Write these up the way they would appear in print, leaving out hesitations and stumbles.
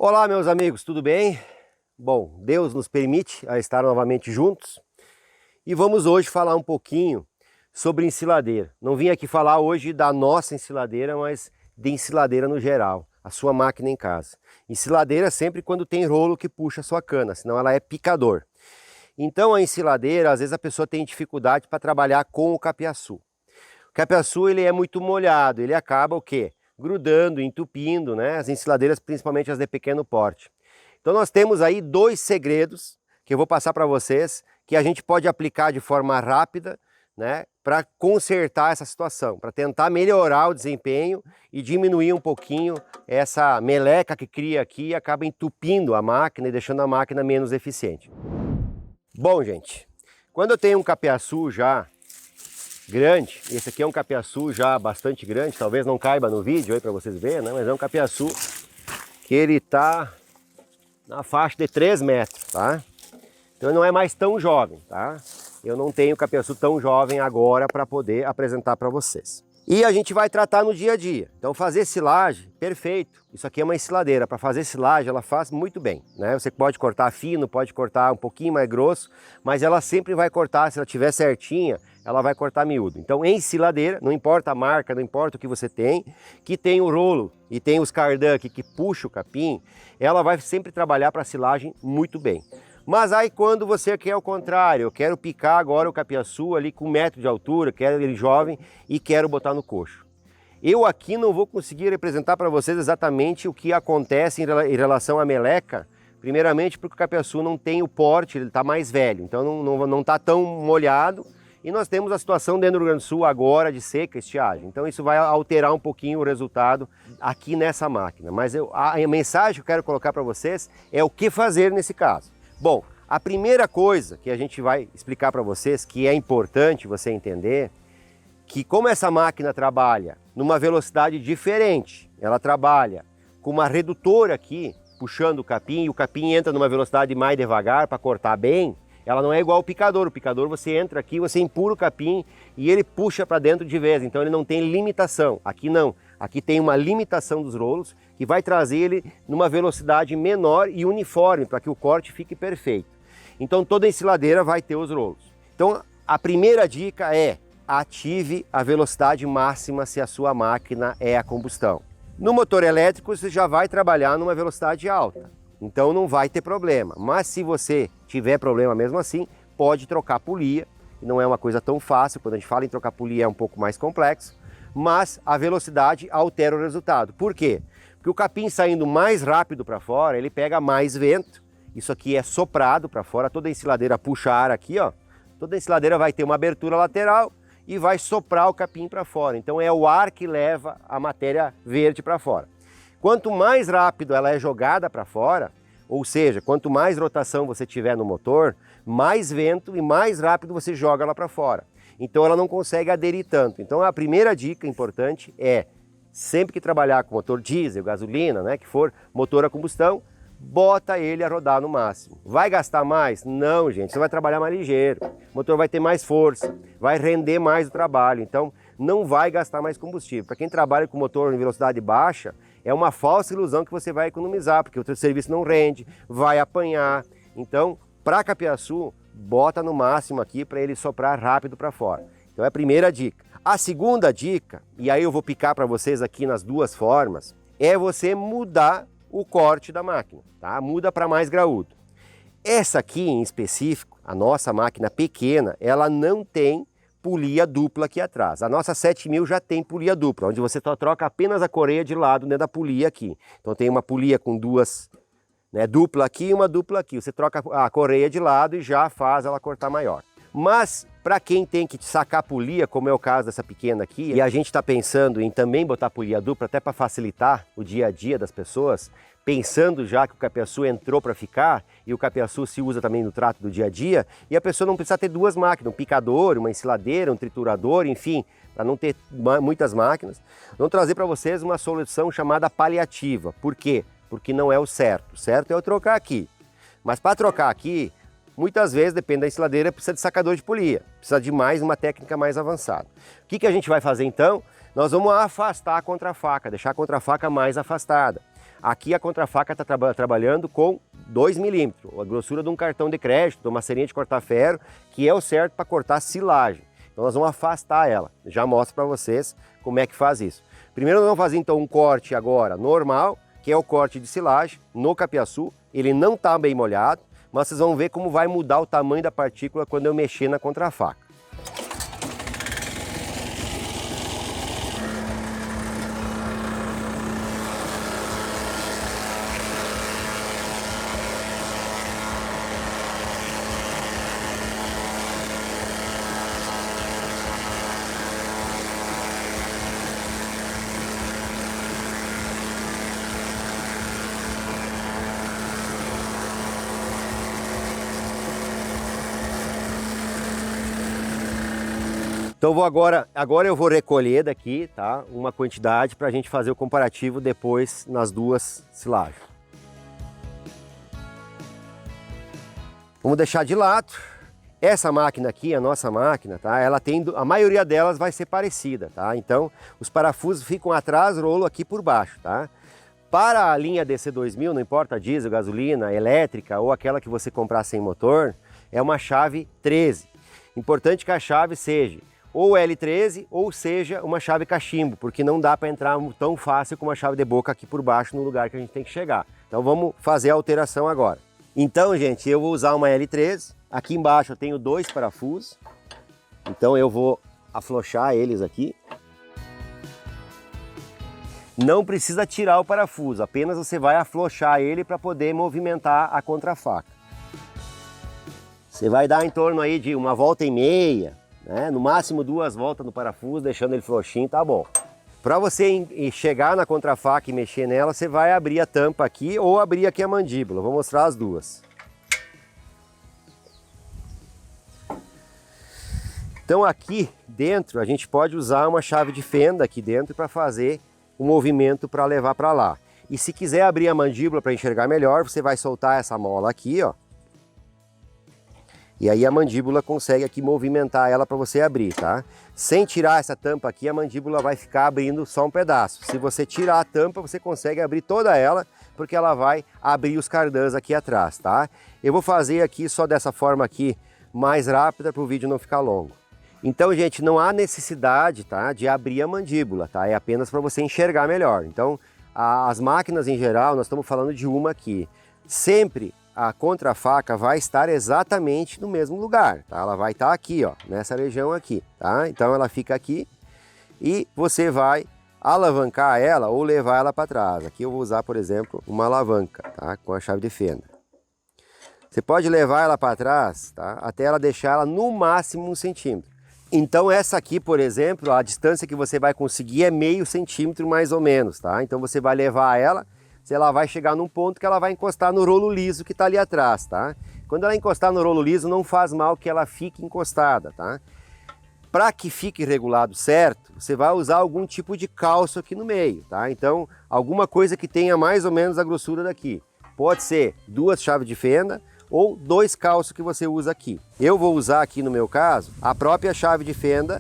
Olá, meus amigos, tudo bem? Bom, Deus nos permite a estar novamente juntos e vamos hoje falar um pouquinho sobre ensiladeira. Não vim aqui falar hoje da nossa ensiladeira, mas de ensiladeira no geral, a sua máquina em casa. Ensiladeira sempre quando tem rolo que puxa a sua cana, senão ela é picador. Então a ensiladeira, às vezes a pessoa tem dificuldade para trabalhar com o capiaçu. O capiaçu ele é muito molhado, ele acaba o quê? Grudando, entupindo, né? As ensiladeiras, principalmente as de pequeno porte. Então nós temos aí dois segredos que eu vou passar para vocês, que a gente pode aplicar de forma rápida, né? Para consertar essa situação, para tentar melhorar o desempenho e diminuir um pouquinho essa meleca que cria aqui e acaba entupindo a máquina e deixando a máquina menos eficiente. Bom, gente, quando eu tenho um capiaçu já grande, esse aqui é um capiaçu já bastante grande, talvez não caiba no vídeo aí para vocês verem, né? Mas é um capiaçu que ele tá na faixa de 3 metros, tá? Então ele não é mais tão jovem, tá? Eu não tenho capiaçu tão jovem agora para poder apresentar para vocês. E a gente vai tratar no dia a dia. Então fazer silagem, perfeito. Isso aqui é uma ensiladeira. Para fazer silagem ela faz muito bem, né? Você pode cortar fino, pode cortar um pouquinho mais grosso, mas ela sempre vai cortar, se ela estiver certinha, ela vai cortar miúdo. Então ensiladeira, não importa a marca, não importa o que você tem, que tem o rolo e tem os cardan aqui que puxa o capim, ela vai sempre trabalhar para silagem muito bem. Mas aí quando você quer o contrário, eu quero picar agora o capiaçu ali com 1 metro de altura, quero ele jovem e quero botar no coxo. Eu aqui não vou conseguir representar para vocês exatamente o que acontece em relação à meleca, primeiramente porque o capiaçu não tem o porte, ele está mais velho, então não está tão molhado. E nós temos a situação dentro do Rio Grande do Sul agora de seca, estiagem. Então isso vai alterar um pouquinho o resultado aqui nessa máquina. Mas a mensagem que eu quero colocar para vocês é o que fazer nesse caso. Bom, a primeira coisa que a gente vai explicar para vocês, que é importante você entender, que como essa máquina trabalha numa velocidade diferente, ela trabalha com uma redutora aqui, puxando o capim, e o capim entra numa velocidade mais devagar para cortar bem, ela não é igual ao picador. O picador você entra aqui, você empurra o capim e ele puxa para dentro de vez, então ele não tem limitação. Aqui não, aqui tem uma limitação dos rolos que vai trazer ele numa velocidade menor e uniforme para que o corte fique perfeito. Então toda ensiladeira vai ter os rolos. Então a primeira dica é: ative a velocidade máxima se a sua máquina é a combustão. No motor elétrico você já vai trabalhar numa velocidade alta, então não vai ter problema. Mas se você tiver problema mesmo assim, pode trocar a polia. Não é uma coisa tão fácil, quando a gente fala em trocar polia é um pouco mais complexo, mas a velocidade altera o resultado. Por quê? Porque o capim saindo mais rápido para fora, ele pega mais vento. Isso aqui é soprado para fora, toda ensiladeira puxa ar aqui, ó. Toda ensiladeira vai ter uma abertura lateral e vai soprar o capim para fora. Então é o ar que leva a matéria verde para fora. Quanto mais rápido ela é jogada para fora, ou seja, quanto mais rotação você tiver no motor, mais vento e mais rápido você joga ela para fora. Então ela não consegue aderir tanto. Então a primeira dica importante é: sempre que trabalhar com motor diesel, gasolina, né, que for motor a combustão, bota ele a rodar no máximo. Vai gastar mais? Não, gente, você vai trabalhar mais ligeiro. O motor vai ter mais força, vai render mais o trabalho, então não vai gastar mais combustível. Para quem trabalha com motor em velocidade baixa, é uma falsa ilusão que você vai economizar, porque o teu serviço não rende, vai apanhar. Então, para capiaçu, bota no máximo aqui para ele soprar rápido para fora. Então é a primeira dica. A segunda dica, e aí eu vou picar para vocês aqui nas duas formas, é você mudar o corte da máquina, tá? Muda para mais graúdo. Essa aqui em específico, a nossa máquina pequena, ela não tem polia dupla aqui atrás. A nossa 7000 já tem polia dupla, onde você só troca apenas a correia de lado dentro da polia aqui. Então tem uma polia com duas, né, dupla aqui e uma dupla aqui. Você troca a correia de lado e já faz ela cortar maior. Mas para quem tem que sacar polia, como é o caso dessa pequena aqui, e a gente está pensando em também botar polia dupla até para facilitar o dia a dia das pessoas, pensando já que o capiaçu entrou para ficar e o capiaçu se usa também no trato do dia a dia, e a pessoa não precisa ter duas máquinas, um picador, uma ensiladeira, um triturador, enfim, para não ter muitas máquinas. Vamos trazer para vocês uma solução chamada paliativa. Por quê? Porque não é o certo. O certo é eu trocar aqui. Mas para trocar aqui, muitas vezes, depende da ensiladeira, precisa de sacador de polia, precisa de uma técnica mais avançada. O que a gente vai fazer então? Nós vamos afastar a contrafaca, deixar a contrafaca mais afastada. Aqui a contrafaca está trabalhando com 2 milímetros, a grossura de um cartão de crédito, de uma serinha de cortar ferro, que é o certo para cortar silagem. Então nós vamos afastar ela. Já mostro para vocês como é que faz isso. Primeiro nós vamos fazer então um corte agora normal, que é o corte de silagem no capiaçu. Ele não está bem molhado, mas vocês vão ver como vai mudar o tamanho da partícula quando eu mexer na contrafaca. Então agora eu vou recolher daqui, tá? Uma quantidade para a gente fazer o comparativo depois nas duas silagens. Vamos deixar de lado. Essa máquina aqui, a nossa máquina, tá? Ela tem, a maioria delas vai ser parecida, tá? Então os parafusos ficam atrás, rolo aqui por baixo, tá? Para a linha DC2000, não importa diesel, gasolina, elétrica ou aquela que você comprar sem motor, é uma chave 13. Importante que a chave seja ou L13 ou seja uma chave cachimbo, porque não dá para entrar tão fácil com uma chave de boca aqui por baixo no lugar que a gente tem que chegar. Então vamos fazer a alteração agora. Então, gente, eu vou usar uma L13. Aqui embaixo eu tenho 2 parafusos. Então eu vou afrouxar eles aqui. Não precisa tirar o parafuso, apenas você vai afrouxar ele para poder movimentar a contrafaca. Você vai dar em torno aí de 1,5 voltas, né? No máximo 2 voltas no parafuso, deixando ele frouxinho, tá bom. Para você chegar na contrafaca e mexer nela, você vai abrir a tampa aqui ou abrir aqui a mandíbula. Vou mostrar as duas. Então aqui dentro a gente pode usar uma chave de fenda aqui dentro para fazer o movimento para levar para lá. E se quiser abrir a mandíbula para enxergar melhor, você vai soltar essa mola aqui, ó. E aí a mandíbula consegue aqui movimentar ela para você abrir, tá? Sem tirar essa tampa aqui, a mandíbula vai ficar abrindo só um pedaço. Se você tirar a tampa, você consegue abrir toda ela, porque ela vai abrir os cardãs aqui atrás, tá? Eu vou fazer aqui só dessa forma aqui, mais rápida, para o vídeo não ficar longo. Então, gente, não há necessidade, tá, de abrir a mandíbula, tá? É apenas para você enxergar melhor. Então, as máquinas em geral, nós estamos falando de uma aqui. Sempre a contrafaca vai estar exatamente no mesmo lugar, tá? Ela vai estar aqui, ó, nessa região aqui, tá? Então ela fica aqui e você vai alavancar ela ou levar ela para trás. Aqui eu vou usar, por exemplo, uma alavanca, tá? Com a chave de fenda. Você pode levar ela para trás, tá? Até ela deixar ela no máximo 1 centímetro. Então essa aqui, por exemplo, a distância que você vai conseguir é meio centímetro mais ou menos, tá? Então você vai levar ela, ela vai chegar num ponto que ela vai encostar no rolo liso que está ali atrás, tá? Quando ela encostar no rolo liso, não faz mal que ela fique encostada, tá? Para que fique regulado certo, você vai usar algum tipo de calço aqui no meio, tá? Então, alguma coisa que tenha mais ou menos a grossura daqui. Pode ser 2 chaves de fenda ou 2 calços que você usa aqui. Eu vou usar aqui no meu caso, a própria chave de fenda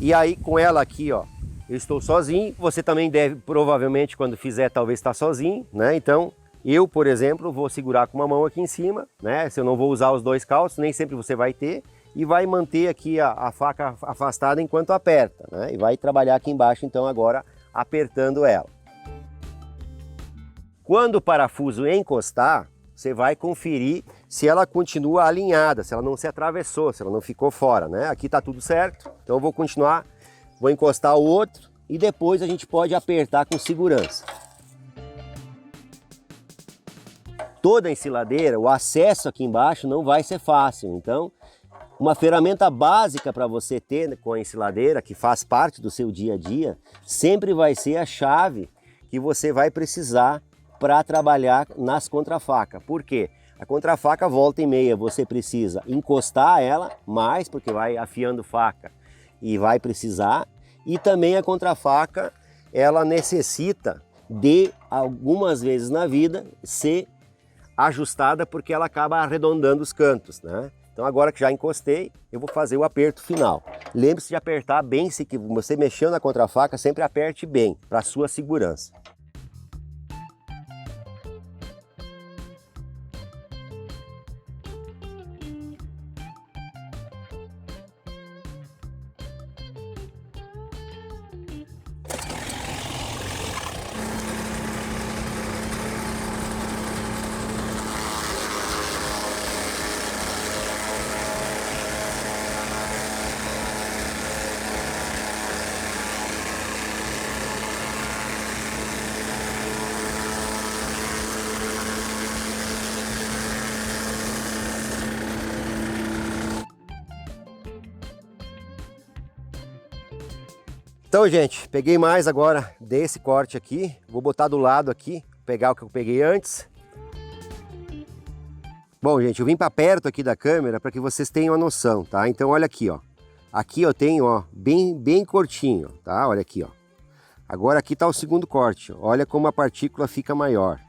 e aí com ela aqui, ó, eu estou sozinho, você também deve, provavelmente, quando fizer, talvez estar sozinho, né? Então, eu, por exemplo, vou segurar com uma mão aqui em cima, né? Se eu não vou usar os 2 calços, nem sempre você vai ter, e vai manter aqui a faca afastada enquanto aperta, né? E vai trabalhar aqui embaixo, então, agora, apertando ela. Quando o parafuso encostar, você vai conferir se ela continua alinhada, se ela não se atravessou, se ela não ficou fora, né? Aqui tá tudo certo, então eu vou continuar. Vou encostar o outro e depois a gente pode apertar com segurança. Toda ensiladeira, o acesso aqui embaixo não vai ser fácil, então uma ferramenta básica para você ter com a ensiladeira, que faz parte do seu dia a dia, sempre vai ser a chave que você vai precisar para trabalhar nas contrafacas. Por quê? A contrafaca volta e meia, você precisa encostar ela mais, porque vai afiando faca e vai precisar, e também a contrafaca ela necessita de algumas vezes na vida ser ajustada porque ela acaba arredondando os cantos, né? Então agora que já encostei, eu vou fazer o aperto final. Lembre-se de apertar bem, se você mexeu na contrafaca, sempre aperte bem, para sua segurança. Então, gente, peguei mais agora desse corte aqui, vou botar do lado aqui, pegar o que eu peguei antes. Bom, gente, eu vim para perto aqui da câmera para que vocês tenham a noção, tá? Então, olha aqui, ó. Aqui eu tenho, ó, bem curtinho, tá? Olha aqui, ó. Agora aqui tá o segundo corte, ó. Olha como a partícula fica maior,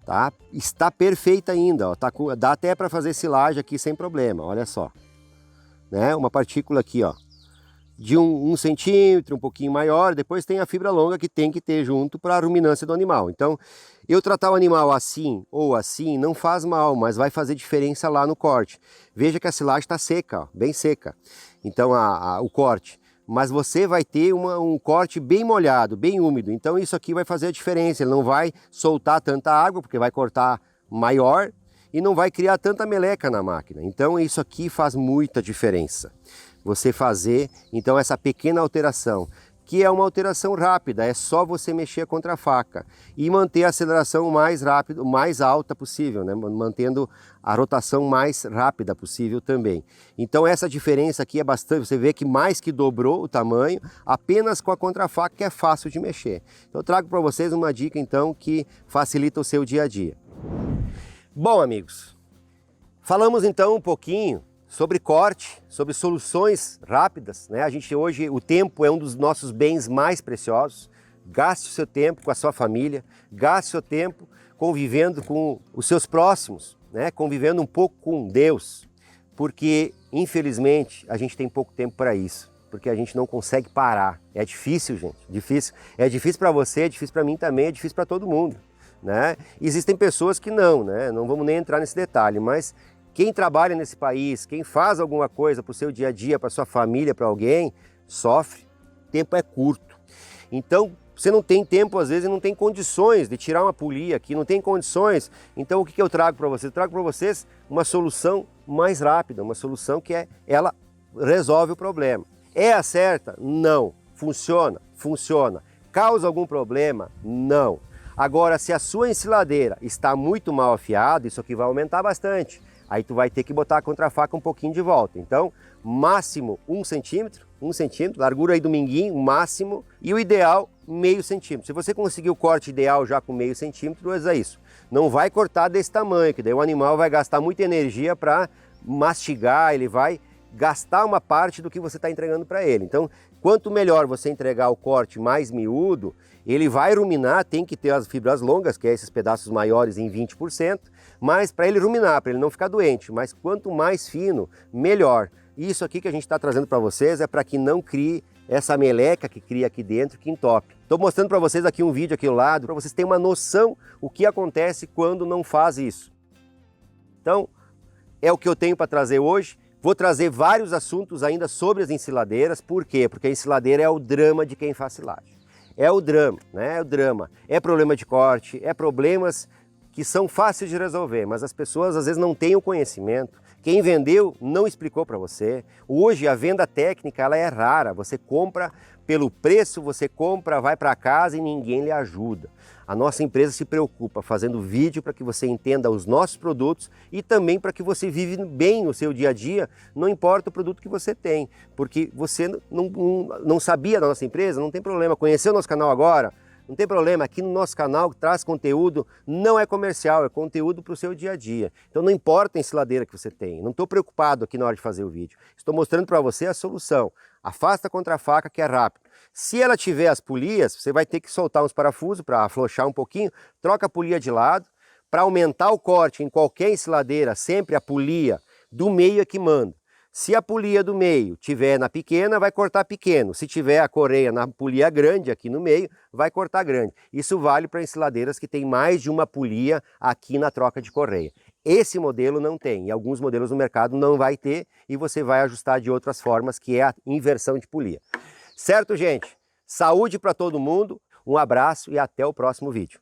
tá? Está perfeita ainda, ó. Dá até para fazer silagem aqui sem problema, olha só. Né? Uma partícula aqui, ó, de 1 centímetro, um pouquinho maior. Depois tem a fibra longa que tem que ter junto para a ruminância do animal. Então, eu tratar o animal assim ou assim não faz mal, mas vai fazer diferença lá no corte. Veja que a silagem está seca, ó, bem seca. Então, o corte. Mas você vai ter um corte bem molhado, bem úmido. Então, isso aqui vai fazer a diferença. Ele não vai soltar tanta água, porque vai cortar maior e não vai criar tanta meleca na máquina. Então, isso aqui faz muita diferença. Você fazer, então, essa pequena alteração, que é uma alteração rápida, é só você mexer contra a faca e manter a aceleração mais rápida, mais alta possível, né? Mantendo a rotação mais rápida possível também. Então essa diferença aqui é bastante, você vê que mais que dobrou o tamanho, apenas com a contrafaca, que é fácil de mexer. Então eu trago para vocês uma dica então que facilita o seu dia a dia. Bom, amigos, falamos então um pouquinho sobre corte, sobre soluções rápidas, né? A gente hoje, o tempo é um dos nossos bens mais preciosos. Gaste o seu tempo com a sua família, gaste o seu tempo convivendo com os seus próximos, né? Convivendo um pouco com Deus, porque infelizmente a gente tem pouco tempo para isso, porque a gente não consegue parar. É difícil, gente, difícil. É difícil para você, é difícil para mim também, é difícil para todo mundo, né? Existem pessoas que não, né? Não vamos nem entrar nesse detalhe, mas quem trabalha nesse país, quem faz alguma coisa para o seu dia a dia, para sua família, para alguém, sofre. O tempo é curto. Então, você não tem tempo, às vezes, não tem condições de tirar uma polia aqui, não tem condições. Então, o que eu trago para vocês? Eu trago para vocês uma solução mais rápida, uma solução que ela resolve o problema. É a certa? Não. Funciona? Funciona. Causa algum problema? Não. Agora, se a sua ensiladeira está muito mal afiada, isso aqui vai aumentar bastante. Aí tu vai ter que botar a contrafaca um pouquinho de volta. Então, máximo 1 centímetro, largura aí do minguinho, máximo, e o ideal, meio centímetro. Se você conseguir o corte ideal já com meio centímetro, é isso. Não vai cortar desse tamanho, que daí o animal vai gastar muita energia para mastigar, ele vai gastar uma parte do que você está entregando para ele. Então, quanto melhor você entregar o corte mais miúdo, ele vai ruminar, tem que ter as fibras longas, que é esses pedaços maiores em 20%, mas para ele ruminar, para ele não ficar doente. Mas quanto mais fino, melhor. Isso aqui que a gente está trazendo para vocês é para que não crie essa meleca que cria aqui dentro, que entope. Estou mostrando para vocês aqui um vídeo aqui ao lado, para vocês terem uma noção o que acontece quando não faz isso. Então, é o que eu tenho para trazer hoje. Vou trazer vários assuntos ainda sobre as ensiladeiras. Por quê? Porque a ensiladeira é o drama de quem faz silagem. É o drama, né? É o drama. É problema de corte, é problemas que são fáceis de resolver, mas as pessoas às vezes não têm o conhecimento. Quem vendeu não explicou para você. Hoje a venda técnica ela é rara. Você compra pelo preço, você compra, vai para casa e ninguém lhe ajuda. A nossa empresa se preocupa fazendo vídeo para que você entenda os nossos produtos e também para que você vive bem o seu dia a dia, não importa o produto que você tem. Porque você não sabia da nossa empresa, não tem problema. Conheceu o nosso canal agora? Não tem problema, aqui no nosso canal traz conteúdo, não é comercial, é conteúdo para o seu dia a dia. Então não importa a ensiladeira que você tem, não estou preocupado aqui na hora de fazer o vídeo. Estou mostrando para você a solução. Afasta contra a faca que é rápido. Se ela tiver as polias, você vai ter que soltar uns parafusos para afrouxar um pouquinho, troca a polia de lado. Para aumentar o corte em qualquer ensiladeira, sempre a polia do meio é que manda. Se a polia do meio tiver na pequena, vai cortar pequeno. Se tiver a correia na polia grande aqui no meio, vai cortar grande. Isso vale para ensiladeiras que tem mais de uma polia aqui na troca de correia. Esse modelo não tem, e alguns modelos no mercado não vai ter, e você vai ajustar de outras formas, que é a inversão de polia. Certo, gente? Saúde para todo mundo, um abraço e até o próximo vídeo.